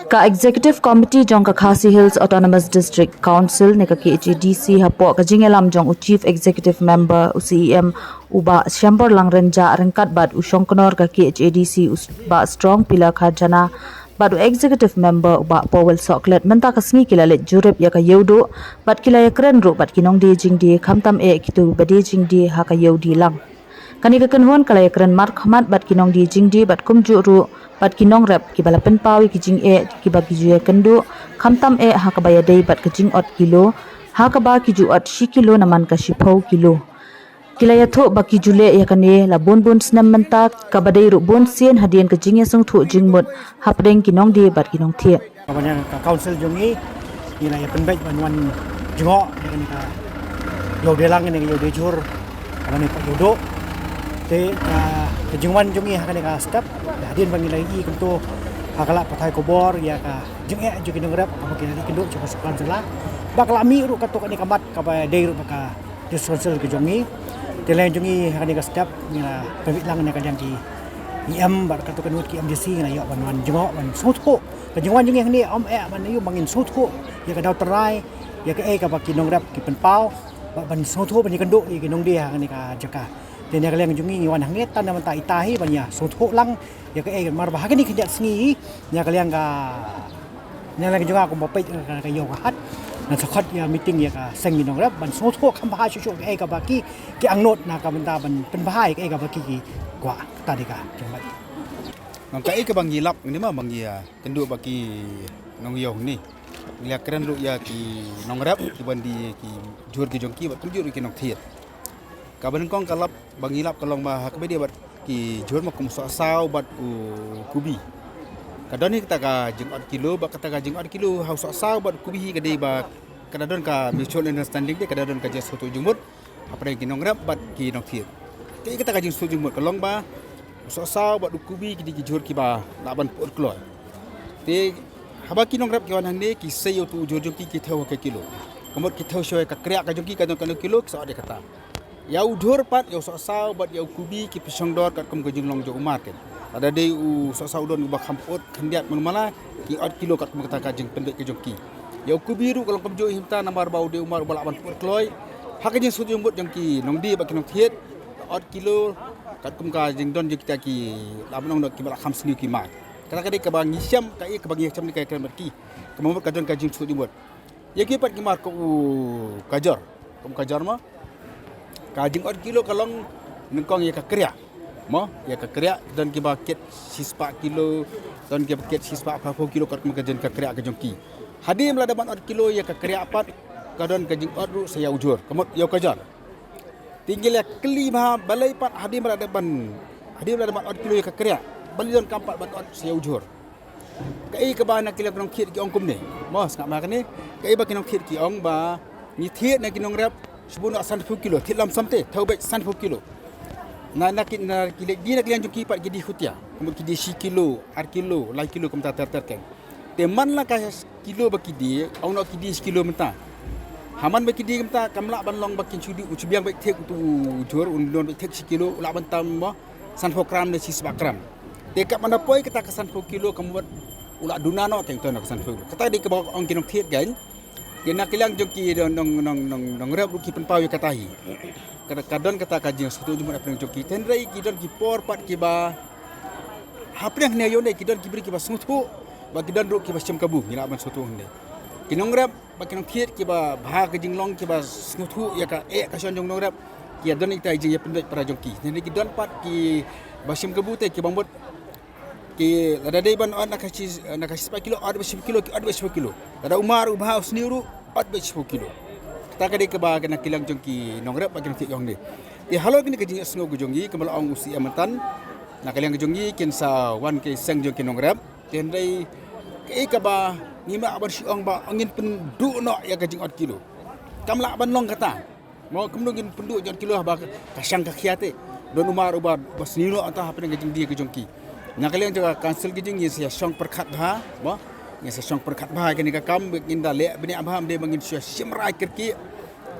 Ka Executive Committee jong ka Khasi Hills Autonomous District Council ne ka KHDC hapo ka jingelam jong u Chief Executive Member u CEM uba Shambor Langrenja rengkat bad u Shongkonor ka KHDC ba strong pila khajana bad u Executive Member uba Powell Soklet menta ka sngi kilalet jurep ya ka yeudo bad kila ya kren ru bad kinong de jing di khamtam e kitu bade jing di ha ka yeudi lang kani ka kenhuan kala ya kren mar khamat bad kinong di jing di bad kumju ru bat kinong rep ki bala pen pawi ki jing e ki ba ki jue kendu khamtam e ha ka ba ya dei bat ki jing ot kilo ha ka ba ki ju ot shi kilo naman ka shi phau kilo kila ya tho ba ki jule ya kane la bon bon snam menta ka ba dei ru bon sien hadien ka jing e sung tho jing mot hapdeng kinong di bat kinong thie kabanyan ka council jongi ila ya pen bai ban jingo ni ka yo de lang ni yo de jur kana ni ka yodo te ka jingwan jongi ha ka step hadin bangi lagi kuntu hakala pathai kobor ya ka jinge jogi ngrep apa kini kenduk coba sepan sela bakla mi ru katok ni kamat ka ba dei ru ka disonsel ke jongi te lain jongi ha ka step ni la pemit lang ni ka yang ki IM bar katok kan ki MDC na yo ban jingo ban sotho ka jingwan jongi ni om e ban yu bangin sotho ya ka dau terai ya ka ka ba ki ngrep ki pen pau ban sotho ban kenduk ki nong dia ha ni ka jaka dan yang kalian jungi wan hanget tan naman ta itahi banya sotho lang ya ke mar bahagi ni kejat sengi ya kalian ka yang juga aku mopet ka yo hat na sakhat ya meeting ya ka seng minong rap ban sotho kham bahai shu ke ka baki ki angnot na ka benda ban pen bahai ke ka baki ki kwa tadi ka jomai ngam ka ka bangi lap ni ma bangi ya kendu baki nong yo ni lihat keren ru ya ki nong rap ki bandi ki jur ki jongki ba kum jur ki nong thiet kaban kong kalap bangilap kalong bah kabe dia bat ki jor makum sao bat kubi kadon kita ka jingot kilo ba kata ka jingot kilo hau sao bat kubi ka dei ba kadon ka mutual understanding dia kadon ka jas soto jumut apa yang kinong rap bat ki nok thiet ke kita ka jing soto jumut kalong ba sao bat kubi ki di jor ki ba laban pot kloy te haba kinong rap ki wan hang ne ki sayo tu jor jom ki thau ka kilo kamot ki thau shoy ka krea ka jom ki ka kilo so ade kata ya udur pat ya sok bat ya kubi ki pisong dor kat kum gejing long jo umar ken ada dei u sok udon ba khampot khandiat menmala ki 8 kilo kat kum kata kajing pendek ke jongki ya kubi ru kalau kum jo himta nambar bau de umar bala ban pur kloy hakajing sujung bot jongki nong di ba kinong thiet 8 kilo kat kum ka jing don jo kita ki labnong dok ki bala kham sni ki ma kata kadai ka bangi syam ka e ka bangi syam ni ka kan berki kemamut kadon kajing sujung bot ya ki pat ki mar ko kajar kum kajar ma kajing 8 kilo kalong nengkong ya kakria mo ya kakria dan ki baket sispa kilo dan ki baket sispa 40 kilo kat makajen kakria ka jongki hadim la dapat 8 kilo ya kakria apat kadon kajing 8 ru saya ujur kemot ya kajar tinggal ya keli bah balai pat hadim la dapat 8 kilo ya kakria balai don kampat bat 8 saya ujur kai ka ba na kila knong khit ki ong kum ne mo sak ma kane kai ba kinong khit ki ong ba ni thiet na kinong rap sebelum 100 kilo tilam samte thau bai 100 kilo na kile di nak lian juki pat gidi hutia kemudian kidi si kilo 8 kilo lai kilo kum ta ter kan te man la ka kilo baki di au nak kidi kilo menta haman baki di menta kamla ban long bakin chudi ucubiang bai tek tu jor undon bai tek si kilo la ban tam mo 100 gram ne si 10 gram te ka mana poi kita ke 100 kilo kemudian ulah dunano teng tu nak 100 kilo kata di ke bawa ong kinong thiet kan kena kilang jongki nong rap ruki pen pawi katahi kadon kata kajing satu jumlah apa jongki tenrai kidon ki por pat ki ba hapreng ne yone kidon ki beri ki ba suthu ba kidon ru ki ba sem kabu ngila ban suthu hande kinong rap ba kinong thiet ki ba bha kajing long ki ba suthu ya ka ka son jong nong rap ki don ita jing ya pendek para jongki ne kidon pat ki ba sem kabu te ki bambot ki ada dei ban on nakasi 10 kilo 10 kilo 10 kilo ada umar ubah sniru 10 kilo ta ka dei ka ba kana kilang jongki nongrep bagian ti yong ni e halo kini ka jing sngo gujongi kemal ong usi amatan na kilang jongi kin sa wan ke seng jongki nongrep ten dei ke ka ba ni ma ban si ong ba angin pen du no ya ka jing 8 kilo kamla ban long kata mau kemungkin pendu jon kilo ba kasang ka khiate don umar ubah basniro ata hapne ka jing dia ke jongki na kalian juga kansel gijing ye sia song perkhat bha ba ye sia song perkhat bha ke ni ka kam inda le bini abham de mangin sia simrai kirki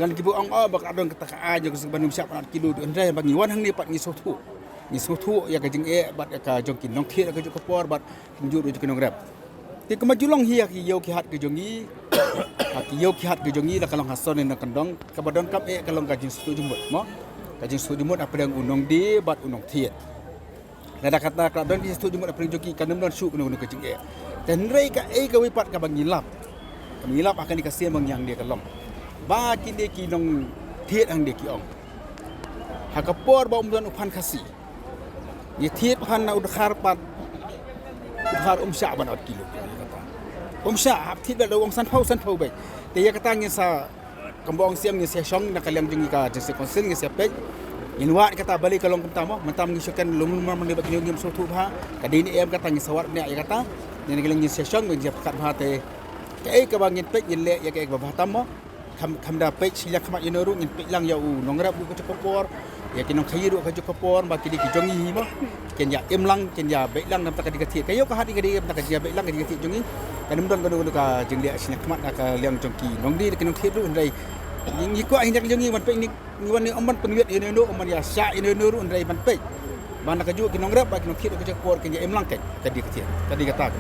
dan kibu ong bak adon kata ka aja ke sebanum siap 4 kilo ndai bagi wan hang ni pat ni sotu ni sutu ya ka jing bat ka jong kin nong thiet ka ju kapor bat ju ru ju nong rap ti ka majulong hi ki yo ki hat ke jongi ki yo ki hat ke jongi la kalong hason ni kandong ka badon kap kalong ka jing sutu jumut mo ka jing sutu jumut apa yang unong di bat unong thiet la kata ka don di sutu jumut apa joki kanum don su unong ka jing dan rei ka ka wipat ka bangilap akan dikasih bang yang dia kalong ba ki de ki nong thiet ang de ki ong hakapor ba umdan upan kasih ye thiet han na udkhar pat udkhar sya ban at kilo kata sya hap thiet da wong san phau bai te ya kata ngi sa kambong siam ngi se shong na kalyang jingi ka jese konsil ngi se pe inwa kata balik kalong kentamo mentam ngi syokan lum man ba ki ngim so thu ba kadini em kata ngi sawat ne ya kata ni kalyang ngi se shong ngi kat ba te ke ka bangin pe yin le ya ke ba tamo kam da pe sila khamat yenoru ngin pe lang ya u nongrap ku ko por ya kinong khayiru ka ju kapor ba kidi ki jongi hi mo ken ya emlang ken ya be lang nam ta ka digathi kayo ka hadi ka ta ka ya be lang ka digathi jongi kanum don kono ka jing dia sina khamat ka liang jongki nong di kinong thiet ru ndai ni ko ahin jongi man pe ni wan ni amman pengiat yenoru amman ya sya yenoru ndai man pe ba na ka ju kinong rap ba kinong thiet ka ju kapor ken ya emlang ka digathi ka digata